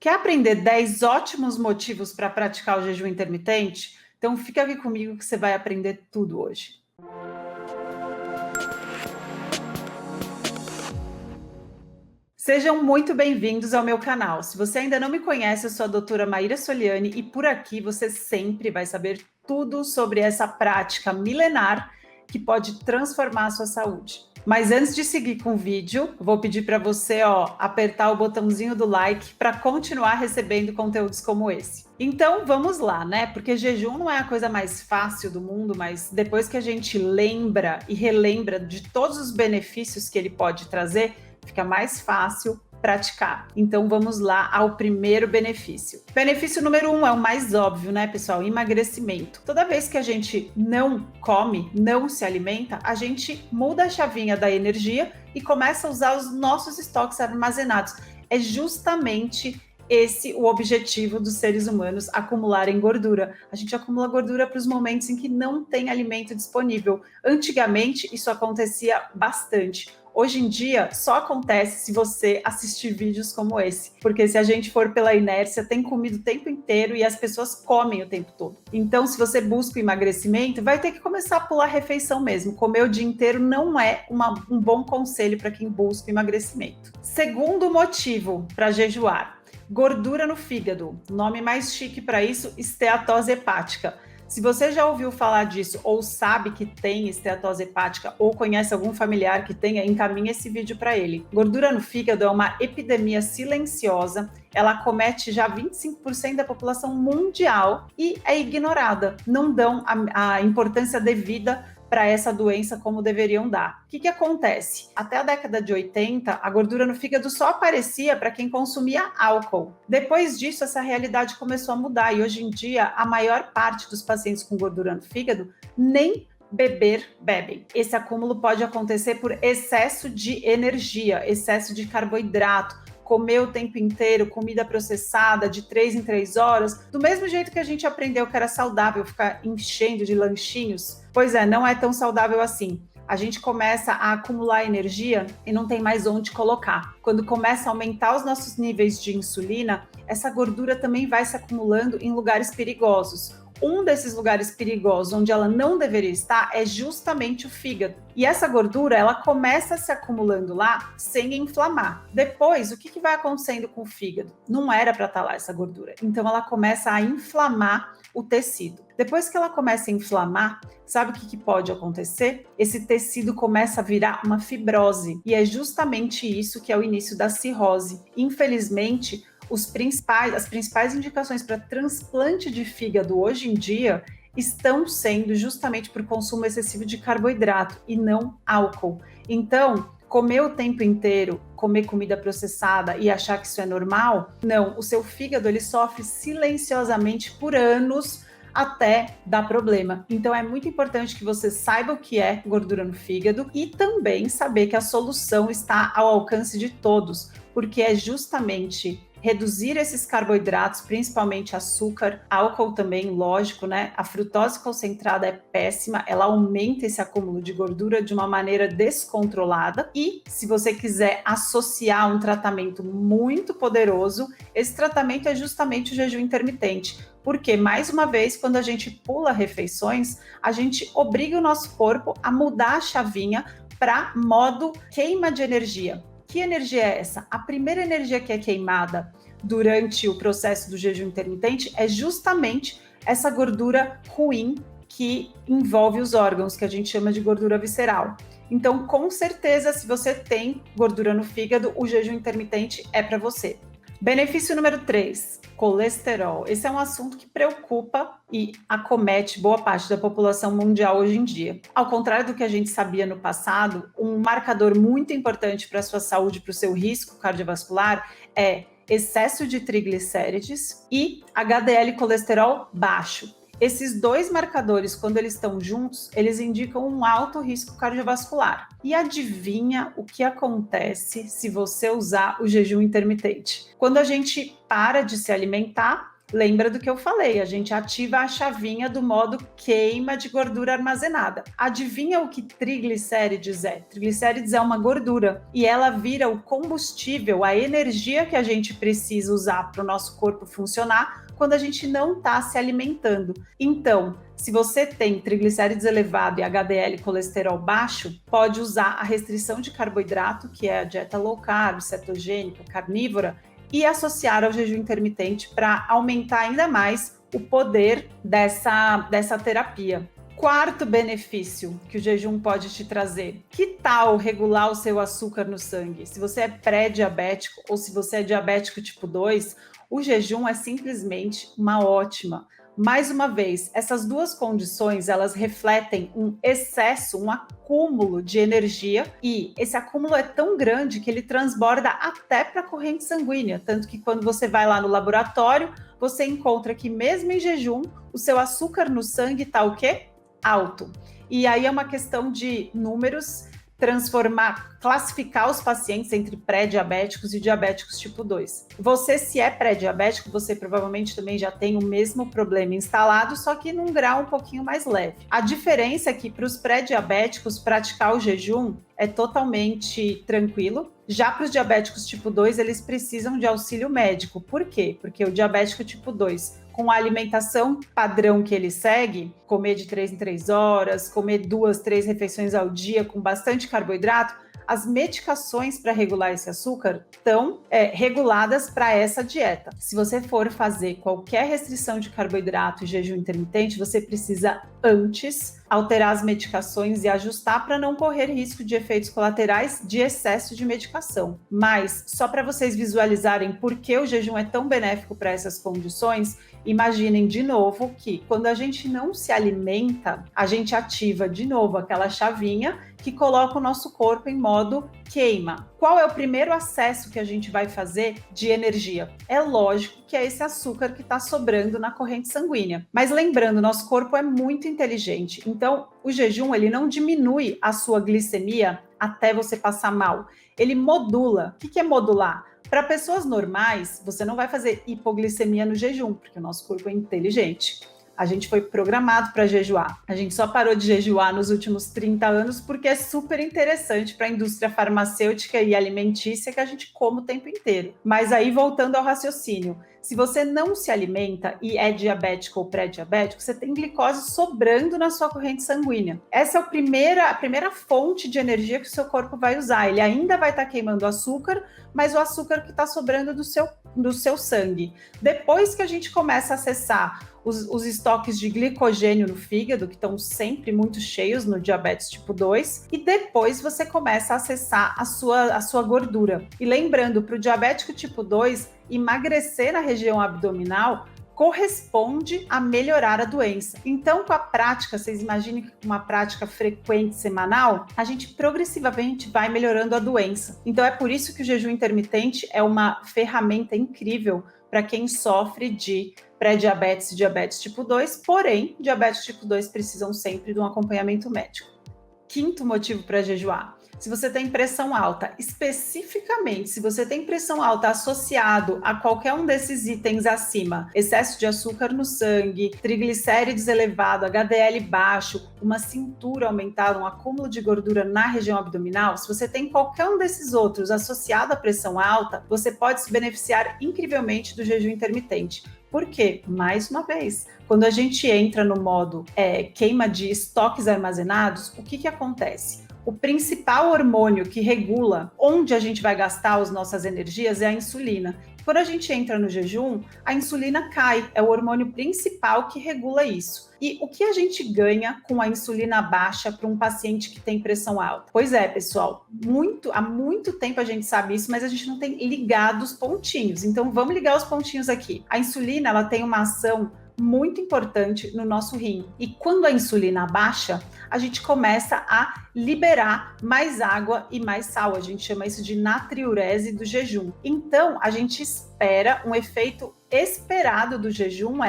Quer aprender 10 ótimos motivos para praticar o jejum intermitente? Então fica aqui comigo que você vai aprender tudo hoje. Sejam muito bem-vindos ao meu canal. Se você ainda não me conhece, eu sou a doutora Maíra Soliani e por aqui você sempre vai saber tudo sobre essa prática milenar que pode transformar a sua saúde. Mas antes de seguir com o vídeo, vou pedir para você apertar o botãozinho do like para continuar recebendo conteúdos como esse. Então vamos lá, né? Porque jejum não é a coisa mais fácil do mundo, mas depois que a gente lembra e relembra de todos os benefícios que ele pode trazer, fica mais fácil praticar. Então vamos lá ao primeiro benefício. Benefício número 1 é o mais óbvio, né, pessoal? Emagrecimento. Toda vez que a gente não come, não se alimenta, a gente muda a chavinha da energia e começa a usar os nossos estoques armazenados. É justamente esse o objetivo dos seres humanos, acumularem gordura. A gente acumula gordura para os momentos em que não tem alimento disponível. Antigamente, isso acontecia bastante. Hoje em dia, só acontece se você assistir vídeos como esse, porque se a gente for pela inércia, tem comido o tempo inteiro e as pessoas comem o tempo todo. Então, se você busca o emagrecimento, vai ter que começar a pular a refeição mesmo. Comer o dia inteiro não é um bom conselho para quem busca o emagrecimento. Segundo motivo para jejuar: gordura no fígado. Nome mais chique para isso, esteatose hepática. Se você já ouviu falar disso ou sabe que tem esteatose hepática ou conhece algum familiar que tenha, encaminhe esse vídeo para ele. Gordura no fígado é uma epidemia silenciosa, ela acomete já 25% da população mundial e é ignorada. Não dão a importância devida para essa doença como deveriam dar. O que acontece? Até a década de 80, a gordura no fígado só aparecia para quem consumia álcool. Depois disso, essa realidade começou a mudar e hoje em dia a maior parte dos pacientes com gordura no fígado nem bebem. Esse acúmulo pode acontecer por excesso de energia, excesso de carboidrato, comer o tempo inteiro, comida processada de 3 em 3 horas, do mesmo jeito que a gente aprendeu que era saudável ficar enchendo de lanchinhos. Pois é, não é tão saudável assim. A gente começa a acumular energia e não tem mais onde colocar. Quando começa a aumentar os nossos níveis de insulina, essa gordura também vai se acumulando em lugares perigosos. Um desses lugares perigosos onde ela não deveria estar é justamente o fígado. E essa gordura, ela começa se acumulando lá sem inflamar. Depois, o que vai acontecendo com o fígado? Não era para estar lá essa gordura. Então, ela começa a inflamar o tecido. Depois que ela começa a inflamar, sabe o que pode acontecer? Esse tecido começa a virar uma fibrose. E é justamente isso que é o início da cirrose. Infelizmente, as principais indicações para transplante de fígado hoje em dia estão sendo justamente por consumo excessivo de carboidrato e não álcool. Então, comer o tempo inteiro, comer comida processada e achar que isso é normal, não. O seu fígado ele sofre silenciosamente por anos até dar problema. Então é muito importante que você saiba o que é gordura no fígado e também saber que a solução está ao alcance de todos, porque é justamente reduzir esses carboidratos, principalmente açúcar, álcool também, lógico, né? A frutose concentrada é péssima, ela aumenta esse acúmulo de gordura de uma maneira descontrolada e, se você quiser associar um tratamento muito poderoso, esse tratamento é justamente o jejum intermitente. Porque, mais uma vez, quando a gente pula refeições, a gente obriga o nosso corpo a mudar a chavinha para modo queima de energia. Que energia é essa? A primeira energia que é queimada durante o processo do jejum intermitente é justamente essa gordura ruim que envolve os órgãos, que a gente chama de gordura visceral. Então, com certeza, se você tem gordura no fígado, o jejum intermitente é para você. Benefício número 3, colesterol. Esse é um assunto que preocupa e acomete boa parte da população mundial hoje em dia. Ao contrário do que a gente sabia no passado, um marcador muito importante para a sua saúde, para o seu risco cardiovascular, é excesso de triglicérides e HDL colesterol baixo. Esses dois marcadores, quando eles estão juntos, eles indicam um alto risco cardiovascular. E adivinha o que acontece se você usar o jejum intermitente? Quando a gente para de se alimentar, Lembra do que eu falei, a gente ativa a chavinha do modo queima de gordura armazenada. Adivinha o que triglicérides é? Triglicérides é uma gordura e ela vira o combustível, a energia que a gente precisa usar para o nosso corpo funcionar quando a gente não está se alimentando. Então, se você tem triglicérides elevado e HDL colesterol baixo, pode usar a restrição de carboidrato, que é a dieta low carb, cetogênica, carnívora, e associar ao jejum intermitente para aumentar ainda mais o poder dessa terapia. Quarto benefício que o jejum pode te trazer: que tal regular o seu açúcar no sangue? Se você é pré-diabético ou se você é diabético tipo 2, o jejum é simplesmente uma ótima. Mais uma vez, essas duas condições, elas refletem um excesso, um acúmulo de energia, e esse acúmulo é tão grande que ele transborda até para a corrente sanguínea, tanto que quando você vai lá no laboratório, você encontra que mesmo em jejum, o seu açúcar no sangue está o quê? Alto. E aí é uma questão de números, classificar os pacientes entre pré-diabéticos e diabéticos tipo 2. Você, se é pré-diabético, você provavelmente também já tem o mesmo problema instalado, só que num grau um pouquinho mais leve. A diferença é que para os pré-diabéticos, praticar o jejum é totalmente tranquilo. Já para os diabéticos tipo 2, eles precisam de auxílio médico. Por quê? Porque o diabético tipo 2, com a alimentação padrão que ele segue, comer de 3 em 3 horas, comer 2, 3 refeições ao dia com bastante carboidrato, as medicações para regular esse açúcar estão reguladas para essa dieta. Se você for fazer qualquer restrição de carboidrato e jejum intermitente, você precisa antes alterar as medicações e ajustar para não correr risco de efeitos colaterais de excesso de medicação. Mas, só para vocês visualizarem por que o jejum é tão benéfico para essas condições, imaginem de novo que quando a gente não se alimenta, a gente ativa de novo aquela chavinha que coloca o nosso corpo em modo queima. Qual é o primeiro acesso que a gente vai fazer de energia? É lógico que é esse açúcar que está sobrando na corrente sanguínea. Mas lembrando, nosso corpo é muito inteligente. Então, o jejum, ele não diminui a sua glicemia até você passar mal. Ele modula. O que é modular? Para pessoas normais, você não vai fazer hipoglicemia no jejum, porque o nosso corpo é inteligente. A gente foi programado para jejuar. A gente só parou de jejuar nos últimos 30 anos porque é super interessante para a indústria farmacêutica e alimentícia que a gente come o tempo inteiro. Mas aí, voltando ao raciocínio, se você não se alimenta e é diabético ou pré-diabético, você tem glicose sobrando na sua corrente sanguínea. Essa é a primeira fonte de energia que o seu corpo vai usar. Ele ainda vai estar queimando açúcar, mas o açúcar que está sobrando do seu sangue. Depois que a gente começa a acessar os estoques de glicogênio no fígado, que estão sempre muito cheios no diabetes tipo 2, e depois você começa a acessar a sua gordura. E lembrando, para o diabético tipo 2, emagrecer na região abdominal corresponde a melhorar a doença. Então, com a prática, vocês imaginem que com uma prática frequente semanal, a gente progressivamente vai melhorando a doença. Então, é por isso que o jejum intermitente é uma ferramenta incrível para quem sofre de pré-diabetes e diabetes tipo 2, porém, diabetes tipo 2 precisam sempre de um acompanhamento médico. Quinto motivo para jejuar: se você tem pressão alta, especificamente se você tem pressão alta associado a qualquer um desses itens acima, excesso de açúcar no sangue, triglicérides elevado, HDL baixo, uma cintura aumentada, um acúmulo de gordura na região abdominal, se você tem qualquer um desses outros associado à pressão alta, você pode se beneficiar incrivelmente do jejum intermitente. Por quê? Mais uma vez, quando a gente entra no modo queima de estoques armazenados, o que acontece? O principal hormônio que regula onde a gente vai gastar as nossas energias é a insulina. Quando a gente entra no jejum, a insulina cai, é o hormônio principal que regula isso. E o que a gente ganha com a insulina baixa para um paciente que tem pressão alta? Pois é, pessoal, há muito tempo a gente sabe isso, mas a gente não tem ligado os pontinhos. Então vamos ligar os pontinhos aqui. A insulina, ela tem uma ação muito importante no nosso rim. E quando a insulina baixa, a gente começa a liberar mais água e mais sal. A gente chama isso de natriurese do jejum. Então, a gente espera um efeito esperado do jejum,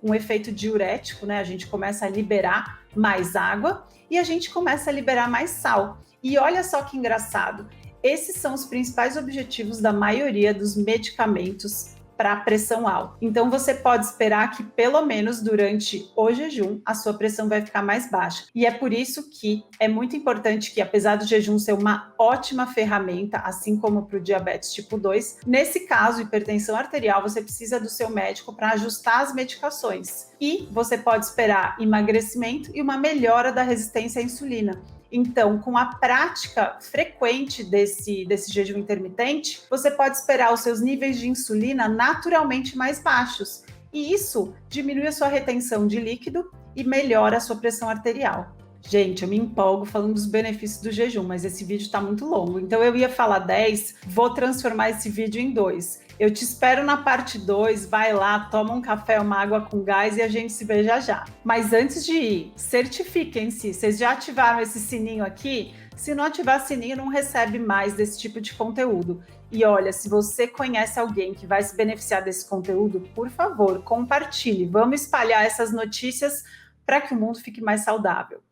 um efeito diurético, né? A gente começa a liberar mais água e a gente começa a liberar mais sal. E olha só que engraçado, esses são os principais objetivos da maioria dos medicamentos para pressão alta. Então você pode esperar que pelo menos durante o jejum a sua pressão vai ficar mais baixa. E é por isso que é muito importante que, apesar do jejum ser uma ótima ferramenta, assim como para o diabetes tipo 2, nesse caso, hipertensão arterial, você precisa do seu médico para ajustar as medicações. E você pode esperar emagrecimento e uma melhora da resistência à insulina. Então, com a prática frequente desse jejum intermitente, você pode esperar os seus níveis de insulina naturalmente mais baixos. E isso diminui a sua retenção de líquido e melhora a sua pressão arterial. Gente, eu me empolgo falando dos benefícios do jejum, mas esse vídeo está muito longo. Então eu ia falar 10, vou transformar esse vídeo em 2. Eu te espero na parte 2, vai lá, toma um café, uma água com gás e a gente se vê já já. Mas antes de ir, certifiquem-se. Vocês já ativaram esse sininho aqui? Se não ativar sininho, não recebe mais desse tipo de conteúdo. E olha, se você conhece alguém que vai se beneficiar desse conteúdo, por favor, compartilhe. Vamos espalhar essas notícias para que o mundo fique mais saudável.